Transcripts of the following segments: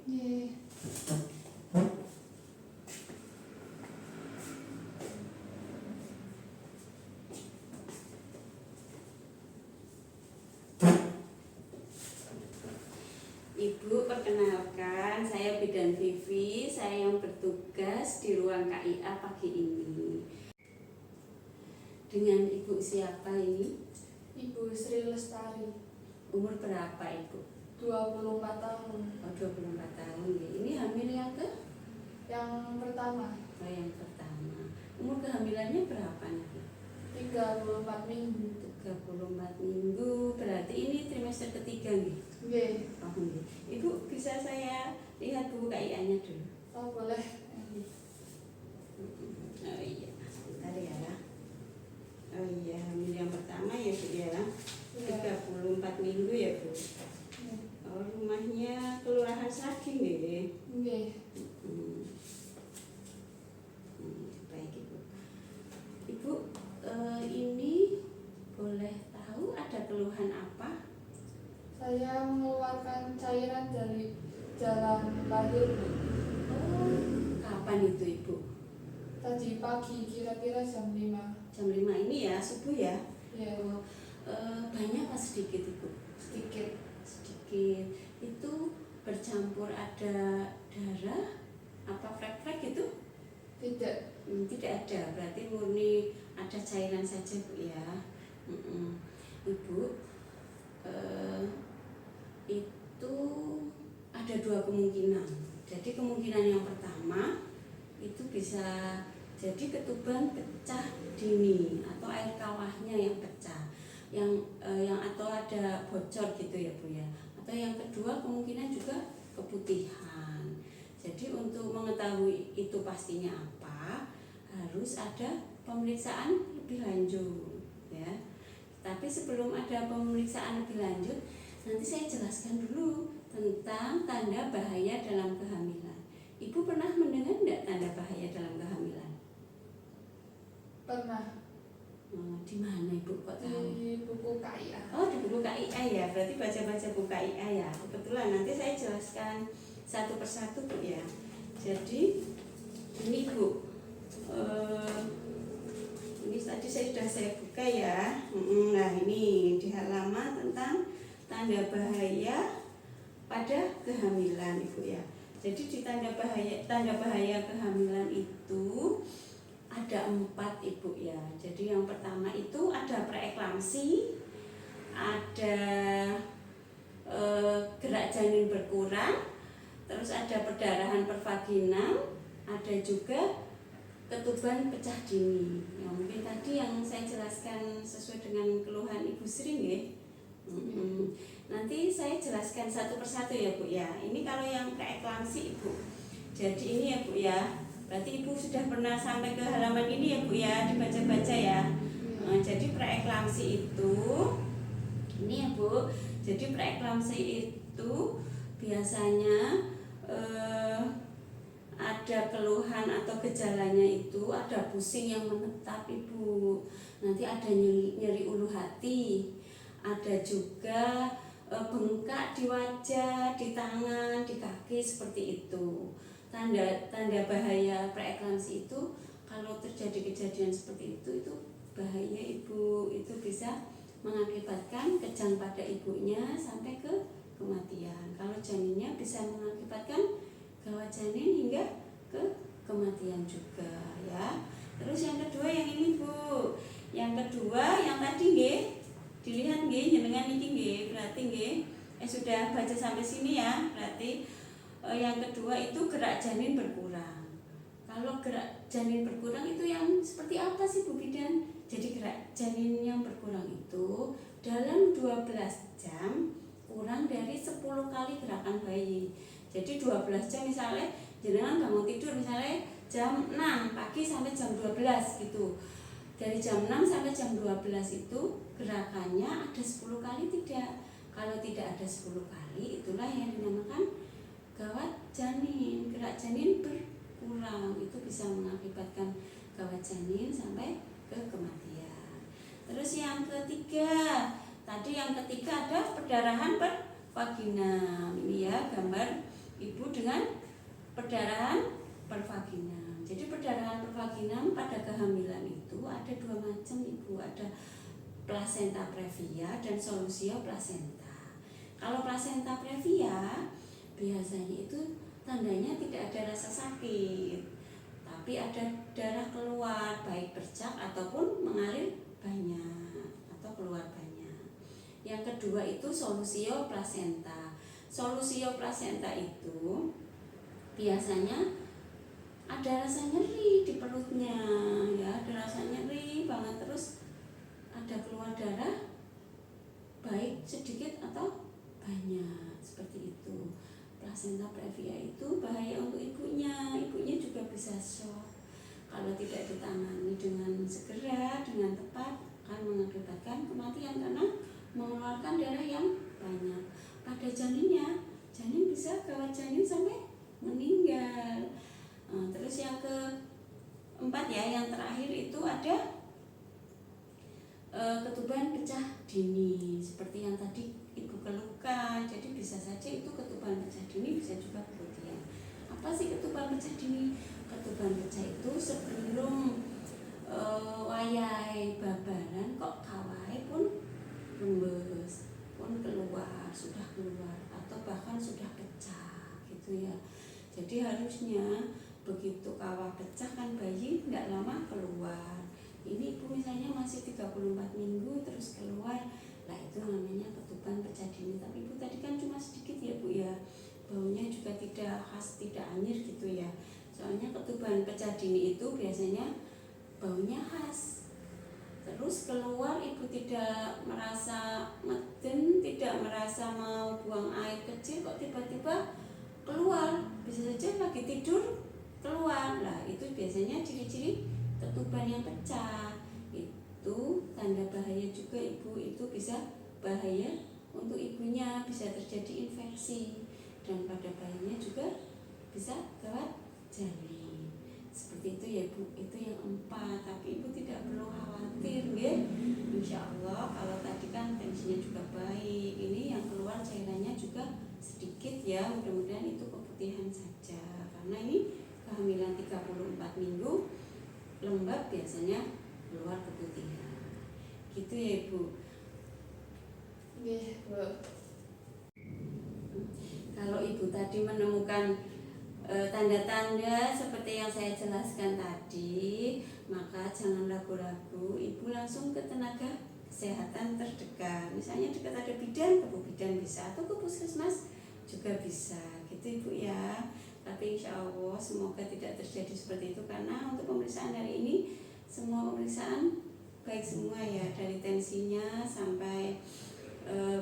Nggih. Ibu, perkenalkan, saya Bidan Vivi, saya yang bertugas di ruang KIA pagi ini. Dengan Ibu siapa ini? Ibu Sri Lestari, Umur berapa Ibu? 24 tahun. Oh, 24 tahun ya. Ini hamil yang ke? Yang pertama, Oh, yang pertama. Umur kehamilannya berapa nih? 34 minggu. 34 minggu, berarti ini trimester ketiga nih? Nggih. Oh, nggih. Ibu, bisa saya lihat buku KIA-nya dulu? Oh, boleh. Oh iya, sebentar ya. Oh iya, hamil yang pertama ya Bu ya. 34 minggu ya Bu. Oh, rumahnya Kelurahan Saging nggih. Nggih. Baik Ibu. Ibu, ini boleh tahu ada keluhan apa? Saya mengeluarkan cairan dari jalan lahir. Oh, kapan itu Ibu? Tadi pagi, kira-kira jam 5. Jam 5 ini ya, subuh ya? Ya, Oh, banyak apa sedikit Ibu? sedikit. Sedikit. Itu bercampur ada darah, apa flek-flek itu? Tidak. Tidak ada, berarti murni ada cairan saja Bu ya. Ibu, itu ada dua kemungkinan. Jadi kemungkinan yang pertama itu bisa jadi ketuban pecah dini atau air kawahnya yang pecah, yang atau ada bocor gitu ya Bu ya. Atau yang kedua kemungkinan juga keputihan. Jadi untuk mengetahui itu pastinya apa, harus ada pemeriksaan lebih lanjut ya. Tapi sebelum ada pemeriksaan lebih lanjut, nanti saya jelaskan dulu tentang tanda bahaya dalam kehamilan. Ibu pernah mendengar enggak tanda bahaya dalam kehamilan? Pernah. Di mana Ibu kok tahu? Di buku KIA. Oh, di buku KIA ya, berarti baca-baca buku KIA ya. Kebetulan nanti saya jelaskan satu persatu Bu ya. Jadi ini Bu, ini tadi sudah saya buka ya. Nah ini di halaman tentang tanda bahaya pada kehamilan Ibu ya. Jadi di tanda bahaya kehamilan itu ada 4 Ibu ya. Jadi yang pertama itu ada preeklamsi, ada gerak janin berkurang, terus ada perdarahan pervaginal, ada juga ketuban pecah dini. Ya, mungkin tadi yang saya jelaskan sesuai dengan keluhan Ibu Sri nggih. Nanti saya jelaskan satu persatu ya Bu ya. Ini kalau yang preeklamsi Ibu. Jadi ini ya Bu ya. Berarti Ibu sudah pernah sampai ke halaman ini ya Bu ya, dibaca-baca ya. Jadi preeklamsi itu ini ya Bu. Jadi preeklamsi itu biasanya ada keluhan atau gejalanya itu ada pusing yang menetap Ibu, nanti ada nyeri ulu hati, ada juga bengkak di wajah, di tangan, di kaki seperti itu. Tanda bahaya preeklamsi itu kalau terjadi kejadian seperti itu bahaya Ibu, itu bisa mengakibatkan kejang pada ibunya sampai ke kematian. Kalau janinnya bisa mengakibatkan gawat janin hingga ke kematian juga ya. Terus yang kedua yang ini Bu. Yang kedua yang tadi nggih, dilihat nggih jenengan iki nggih, berarti nggih sudah baca sampai sini ya. Berarti yang kedua itu gerak janin berkurang. Kalau gerak janin berkurang itu yang seperti apa sih Bu Bidan? Jadi gerak janin yang berkurang itu dalam 12 jam kurang dari 10 kali gerakan bayi. Jadi 12 jam misalnya jenengan bangun tidur misalnya jam 6 pagi sampai jam 12 gitu. Dari jam 6 sampai jam 12 itu gerakannya ada 10 kali tidak. Kalau tidak ada 10 kali itulah yang dinamakan gawat janin. Gerak janin berkurang itu bisa mengakibatkan gawat janin sampai ke kematian. Terus yang ketiga, tadi yang ketiga ada perdarahan pervaginal. Ini ya gambar ibu dengan perdarahan pervaginam. Jadi perdarahan pervaginam pada kehamilan itu ada dua macam ibu, ada plasenta previa dan solusio plasenta. Kalau plasenta previa biasanya itu tandanya tidak ada rasa sakit, tapi ada darah keluar baik bercak ataupun mengalir banyak atau keluar banyak. Yang kedua itu solusio plasenta. Solusio plasenta itu biasanya ada rasa nyeri di perutnya, ya, ada rasa nyeri banget, terus ada keluar darah baik sedikit atau banyak, seperti itu. Plasenta previa itu bahaya untuk ibunya juga bisa shock kalau tidak ditangani dengan segera, dengan tepat, akan mengakibatkan kematian karena mengeluarkan darah yang banyak. Pada janinnya, janin bisa gawat janin sampai meninggal. Terus yang keempat ya, yang terakhir itu ada ketuban pecah dini, seperti yang tadi ibu keluhkan. Jadi bisa saja itu ketuban pecah dini, bisa juga kemudian. Apa sih ketuban pecah dini? Ketuban pecah itu sebelum wayai babaran kok kawai pun rembes, pun keluar, sudah keluar atau bahkan sudah pecah gitu ya. Jadi harusnya begitu kawah pecah kan bayi tidak lama keluar. Ini ibu misalnya masih 34 minggu terus keluar, lah itu namanya ketuban pecah dini. Tapi ibu tadi kan cuma sedikit ya bu ya, baunya juga tidak khas, tidak anyir gitu ya. Soalnya ketuban pecah dini itu biasanya baunya khas. Terus keluar ibu tidak merasa ngeden, tidak merasa mau buang air kecil, kok tiba-tiba keluar, bisa saja lagi tidur keluar. Lah itu biasanya ciri-ciri ketuban yang pecah. Itu tanda bahaya juga ibu, itu bisa bahaya untuk ibunya, bisa terjadi infeksi dan pada bayinya juga bisa gawat janin. Seperti itu ya bu, itu yang 4. Tapi ibu tidak perlu khawatir ya. Insya Allah kalau tadi kan tensinya juga baik, ini yang keluar cairannya juga sedikit ya, mudah-mudahan itu keputihan saja. Karena ini kehamilan 34 minggu lembab biasanya keluar keputihan. Gitu ya ibu. Iya bu. Kalau ibu tadi menemukan tanda-tanda seperti yang saya jelaskan tadi, maka jangan ragu-ragu, ibu langsung ke tenaga kesehatan terdekat. Misalnya dekat ada bidan, ke bidan bisa, atau ke puskesmas juga bisa, gitu ibu ya. Tapi insya Allah semoga tidak terjadi seperti itu, karena untuk pemeriksaan hari ini semua pemeriksaan baik semua ya, dari tensinya sampai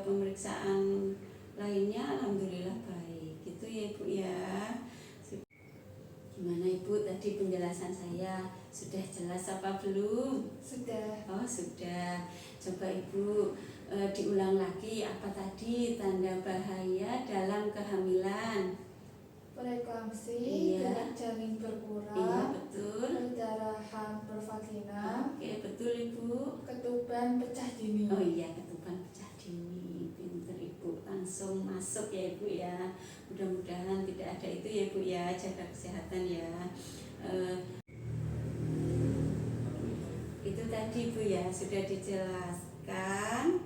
pemeriksaan lainnya alhamdulillah baik, gitu ya ibu ya. Gimana ibu tadi penjelasan saya, sudah jelas apa belum? Sudah. Oh sudah. Coba ibu diulang lagi, apa tadi tanda bahaya dalam kehamilan? Preeklamsi, Iya. darah janin berkurang, Iya betul. perdarahan pervaginam, Oke betul ibu. ketuban pecah dini. Oh iya, ketuban pecah dini. Pinter ibu, langsung masuk ya ibu ya. Mudah-mudahan tidak ada itu ya ibu ya, jaga kesehatan ya. Itu tadi ibu ya, sudah dijelaskan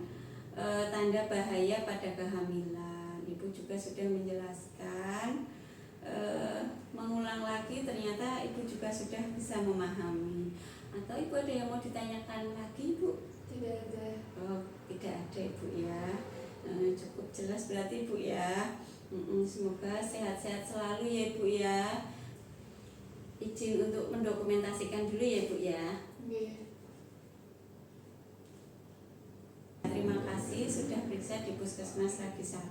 tanda bahaya pada kehamilan. Ibu juga sudah menjelaskan. Mengulang lagi, ternyata ibu juga sudah bisa memahami. Atau ibu ada yang mau ditanyakan lagi ibu? Tidak ada. Oh tidak ada ibu ya. Cukup jelas berarti ibu ya. Semoga sehat-sehat selalu ya ibu ya. Izin untuk mendokumentasikan dulu ya ibu ya. Iya. Terima kasih sudah periksa di Puskesmas Ragi 1.